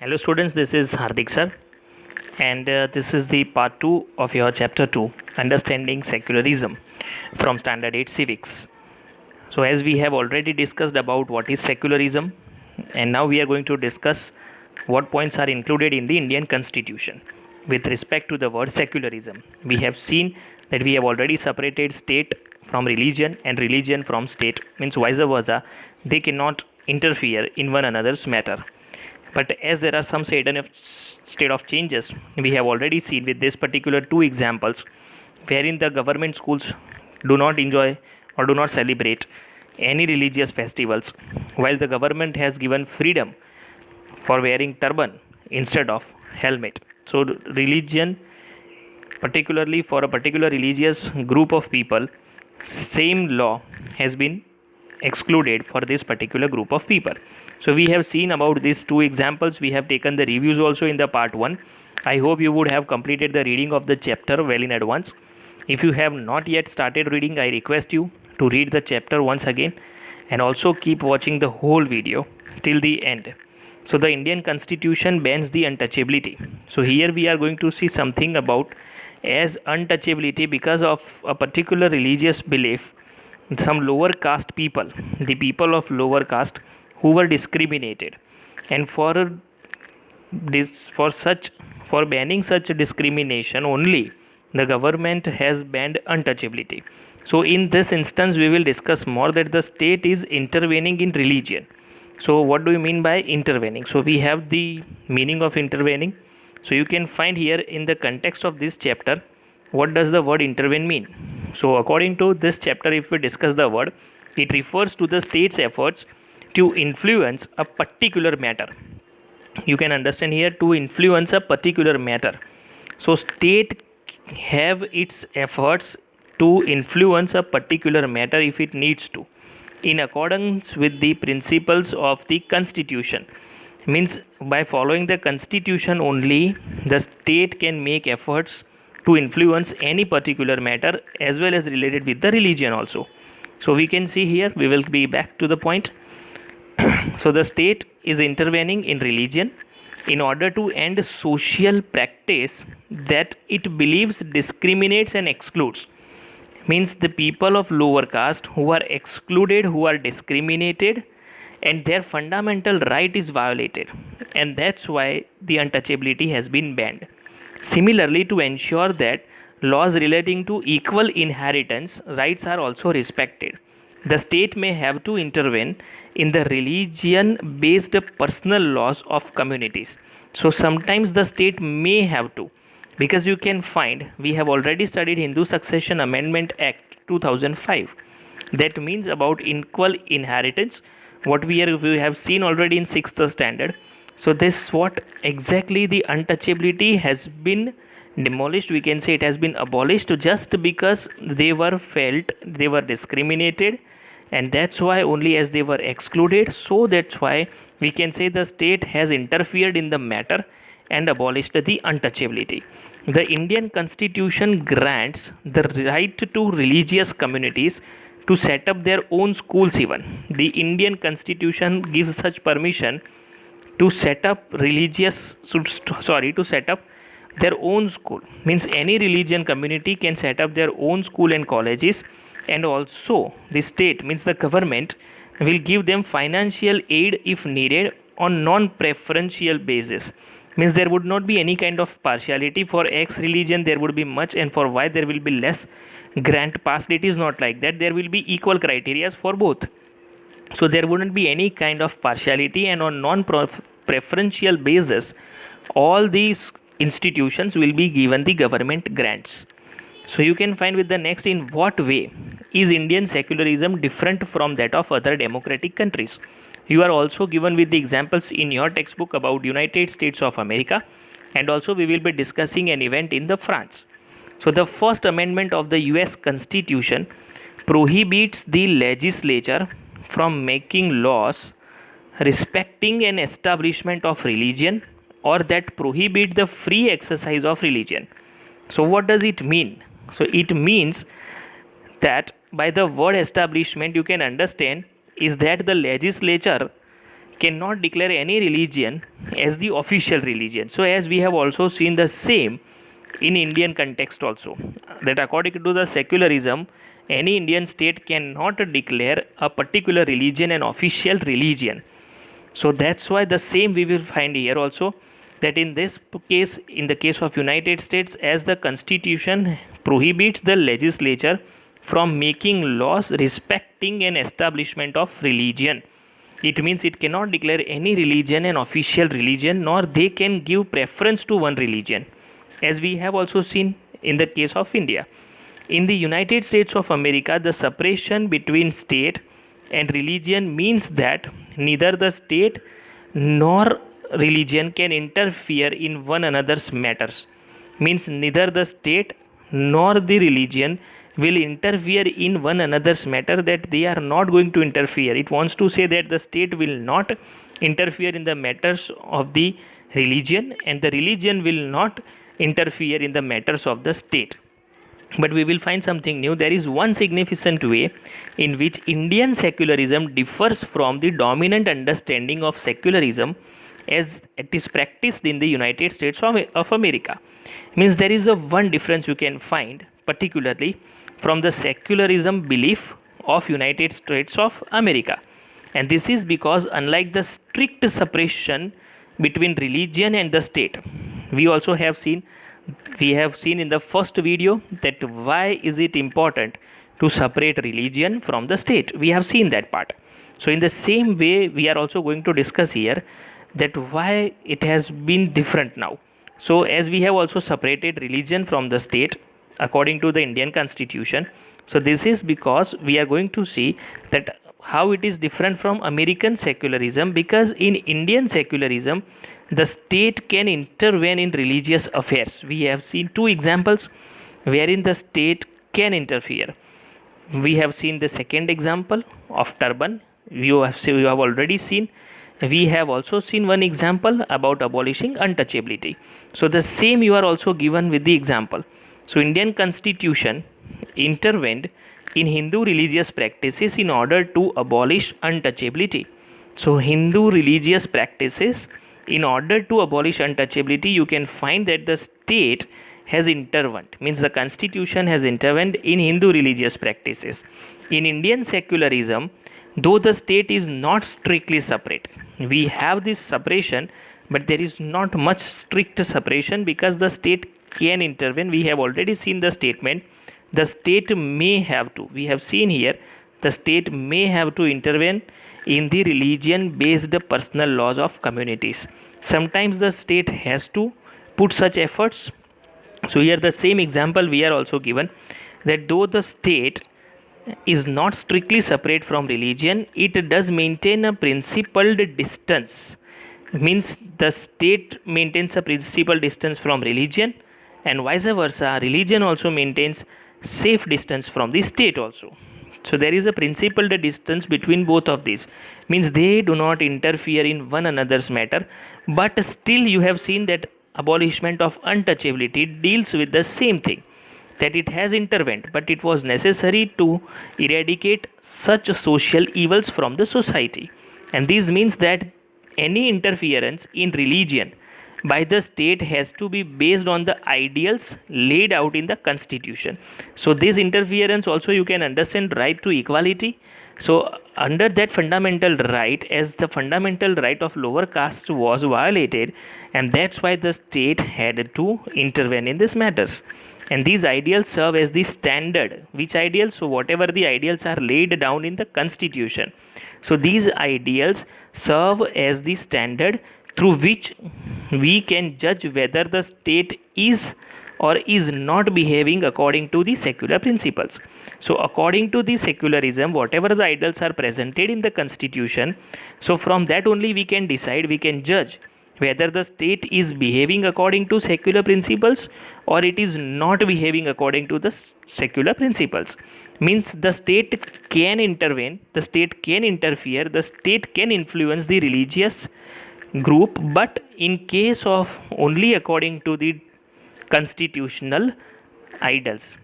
Hello students, this is Hardik sir, and this is the part 2 of your chapter 2, Understanding Secularism from Standard 8 Civics. So as we have already discussed about what is secularism, and now we are going to discuss what points are included in the Indian Constitution with respect to the word secularism. We have seen that we have already separated state from religion and religion from state, means vice versa, they cannot interfere in one another's matter. But as there are some state of changes, we have already seen with this particular two examples, wherein the government schools do not enjoy or do not celebrate any religious festivals, while the government has given freedom for wearing turban instead of helmet. So religion, particularly for a particular religious group of people, same law has been excluded for this particular group of people. So we have seen about these two examples. We have taken the reviews also in the part 1. I hope you would have completed the reading of the chapter well in advance. If you have not yet started reading, I request you to read the chapter once again and also keep watching the whole video till the end. So the Indian Constitution bans the untouchability. So here we are going to see something about as untouchability because of a particular religious belief. Some lower caste people, the people of lower caste who were discriminated, and this for banning such discrimination only, the government has banned untouchability. So in this instance we will discuss more that the state is intervening in religion. So what do you mean by intervening? So we have the meaning of intervening. So you can find here in the context of this chapter what does the word intervene mean. So according to this chapter, if we discuss the word, it refers to the state's efforts to influence a particular matter. You can understand here, to influence a particular matter. So state have its efforts to influence a particular matter if it needs to, in accordance with the principles of the constitution. Means by following the constitution only, the state can make efforts to influence any particular matter as well as related with the religion also. So we can see here, we will be back to the point. So the state is intervening in religion in order to end social practice that it believes discriminates and excludes. Means the people of lower caste who are excluded, who are discriminated, and their fundamental right is violated, and that's why the untouchability has been banned. Similarly, to ensure that laws relating to equal inheritance rights are also respected, the state may have to intervene in the religion based personal laws of communities. So sometimes the state may have to, because you can find, we have already studied Hindu Succession Amendment Act 2005, that means about equal inheritance, what we have seen already in 6th standard. So this what exactly the untouchability has been demolished, we can say it has been abolished just because they were felt they were discriminated, and that's why only as they were excluded, so that's why we can say the state has interfered in the matter and abolished the untouchability. The Indian Constitution grants the right to religious communities to set up their own schools. Even the Indian Constitution gives such permission to set up to set up their own school. Means any religion community can set up their own school and colleges, and also the state, means the government, will give them financial aid if needed on non-preferential basis. Means there would not be any kind of partiality, for X religion there would be much and for Y there will be less grant passed. It is not like that, there will be equal criteria for both. So there wouldn't be any kind of partiality, and on non-preferential basis all these institutions will be given the government grants. So you can find with the next, in what way is Indian secularism different from that of other democratic countries. You are also given with the examples in your textbook about United States of America, and also we will be discussing an event in the France. So the first amendment of the US Constitution prohibits the legislature from making laws respecting an establishment of religion or that prohibit the free exercise of religion. So what does it mean? So it means that by the word establishment you can understand is that the legislature cannot declare any religion as the official religion. So as we have also seen the same in Indian context also, that according to the secularism, any Indian state cannot declare a particular religion an official religion. So that's why the same we will find here also, that in this case, in the case of United States, as the constitution prohibits the legislature from making laws respecting an establishment of religion, it means it cannot declare any religion an official religion, nor they can give preference to one religion, as we have also seen in the case of India. In the United States of America, the separation between state and religion means that neither the state nor religion can interfere in one another's matters. Means neither the state nor the religion will interfere in one another's matter, that they are not going to interfere. It wants to say that the state will not interfere in the matters of the religion, and the religion will not interfere in the matters of the state. But we will find something new. There is one significant way in which Indian secularism differs from the dominant understanding of secularism as it is practiced in the United States of America. Means there is a one difference you can find, particularly from the secularism belief of United States of America. And this is because unlike the strict separation between religion and the state, we also have seen in the first video that why is it important to separate religion from the state. We have seen that part. So in the same way, we are also going to discuss here that why it has been different now. So as we have also separated religion from the state according to the Indian constitution, so this is because we are going to see that how it is different from American secularism, because in Indian secularism the state can intervene in religious affairs. We have seen two examples wherein the state can interfere. We have seen the second example of turban. You have already seen. We have also seen one example about abolishing untouchability. So the same you are also given with the example. So Indian constitution intervened in Hindu religious practices in order to abolish untouchability. So Hindu religious practices, in order to abolish untouchability, you can find that the state has intervened, means the constitution has intervened in Hindu religious practices. In Indian secularism, though the state is not strictly separate, we have this separation, but there is not much strict separation because the state can intervene. We have already seen the statement, the state may have to. We have seen here the state may have to intervene in the religion based personal laws of communities. Sometimes the state has to put such efforts. So here the same example we are also given, that though the state is not strictly separate from religion, it does maintain a principled distance. Means the state maintains a principal distance from religion, and vice versa, religion also maintains safe distance from the state also. So there is a principled distance between both of these, means they do not interfere in one another's matter. But still you have seen that abolishment of untouchability deals with the same thing, that it has intervened, but it was necessary to eradicate such social evils from the society. And this means that any interference in religion by the state has to be based on the ideals laid out in the constitution. So this interference also you can understand right to equality. So under that fundamental right, as the fundamental right of lower caste was violated, and that's why the state had to intervene in these matters. And these ideals serve as the standard. Which ideals? So whatever the ideals are laid down in the constitution, so these ideals serve as the standard through which we can judge whether the state is or is not behaving according to the secular principles. So according to the secularism, whatever the ideals are presented in the constitution, so from that only we can decide, we can judge whether the state is behaving according to secular principles or it is not behaving according to the secular principles. Means the state can intervene, the state can interfere, the state can influence the religious group, but in case of only according to the constitutional ideals.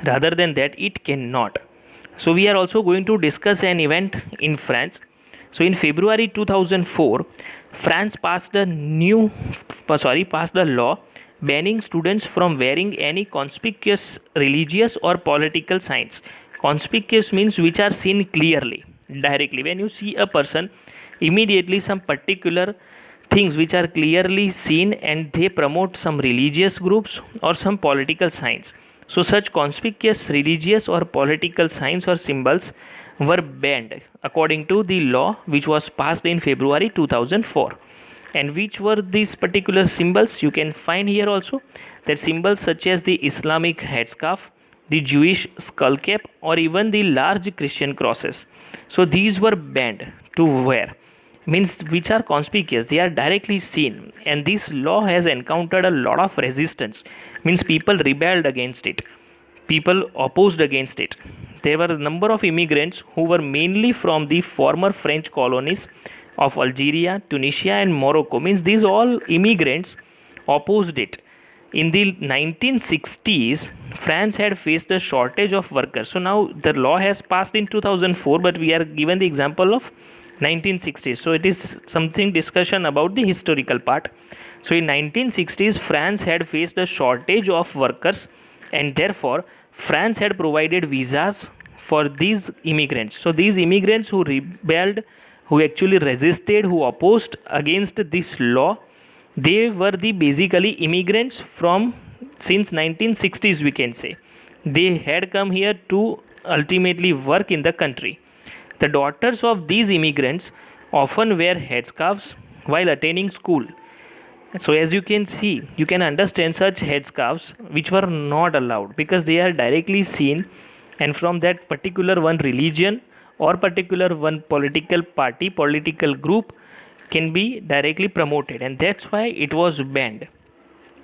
Rather than that, it cannot. So we are also going to discuss an event in France So in February 2004, France passed a law banning students from wearing any conspicuous religious or political signs. Conspicuous means which are seen clearly, directly. When you see a person, immediately some particular things which are clearly seen and they promote some religious groups or some political signs. So such conspicuous religious or political signs or symbols were banned according to the law which was passed in February 2004. And which were these particular symbols? You can find here also that symbols such as the Islamic headscarf, the Jewish skull cap, or even the large Christian crosses. So these were banned to wear, means which are conspicuous, they are directly seen, and this law has encountered a lot of resistance, means people rebelled against it, people opposed against it. There were a number of immigrants who were mainly from the former French colonies of Algeria, Tunisia, and Morocco, means these all immigrants opposed it. In the 1960s, France had faced a shortage of workers. So now the law has passed in 2004, but we are given the example of 1960s. So it is something discussion about the historical part. So in 1960s, France had faced a shortage of workers, and therefore France had provided visas for these immigrants. So these immigrants who rebelled, who actually resisted, who opposed against this law, they were the basically immigrants from since 1960s, we can say. They had come here to ultimately work in the country. The daughters of these immigrants often wear headscarves while attending school. So as you can see, you can understand such headscarves which were not allowed because they are directly seen, and from that particular one religion or particular one political party, political group can be directly promoted, and that's why it was banned.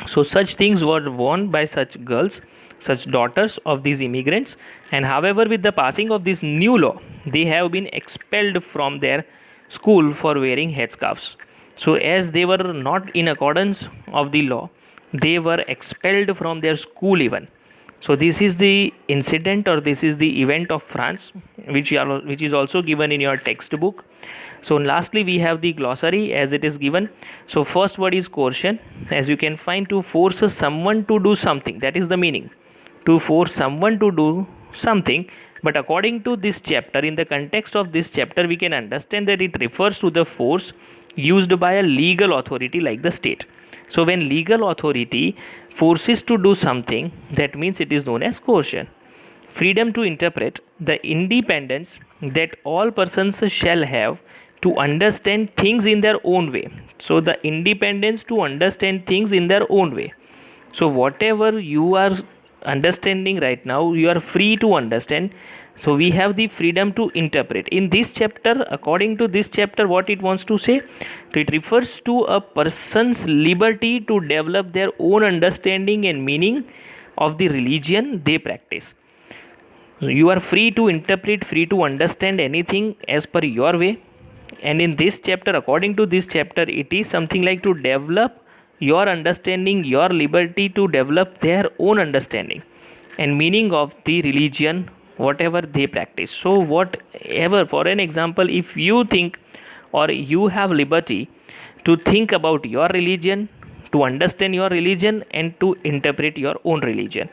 So such things were worn by such girls, such daughters of these immigrants, and however with the passing of this new law, they have been expelled from their school for wearing headscarves. So as they were not in accordance of the law, they were expelled from their school even. So this is the incident, or this is the event of France, which is also given in your textbook. So lastly we have the glossary as it is given. So first word is coercion, as you can find, to force someone to do something, that is the meaning, to force someone to do something. But according to this chapter, in the context of this chapter, we can understand that it refers to the force used by a legal authority like the state. So when legal authority forces to do something, that means it is known as coercion. Freedom to interpret, the independence that all persons shall have to understand things in their own way. So the independence to understand things in their own way. So whatever you are understanding right now, you are free to understand. So we have the freedom to interpret. In this chapter, according to this chapter, what it wants to say, it refers to a person's liberty to develop their own understanding and meaning of the religion they practice. So you are free to interpret, free to understand anything as per your way. And in this chapter, according to this chapter, it is something like to develop your understanding, your liberty to develop their own understanding and meaning of the religion whatever they practice. So whatever, for an example, if you think or you have liberty to think about your religion, to understand your religion, and to interpret your own religion.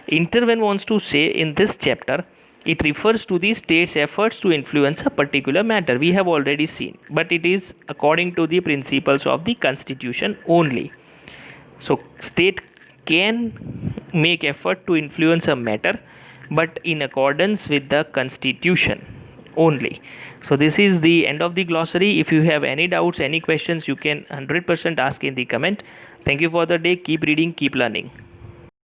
Interven wants to say in this chapter, it refers to the state's efforts to influence a particular matter. We have already seen, but it is according to the principles of the constitution only. So state can make effort to influence a matter, but in accordance with the constitution only. So this is the end of the glossary. If you have any doubts, any questions, you can 100% ask in the comment. Thank you for the day. Keep reading, keep learning.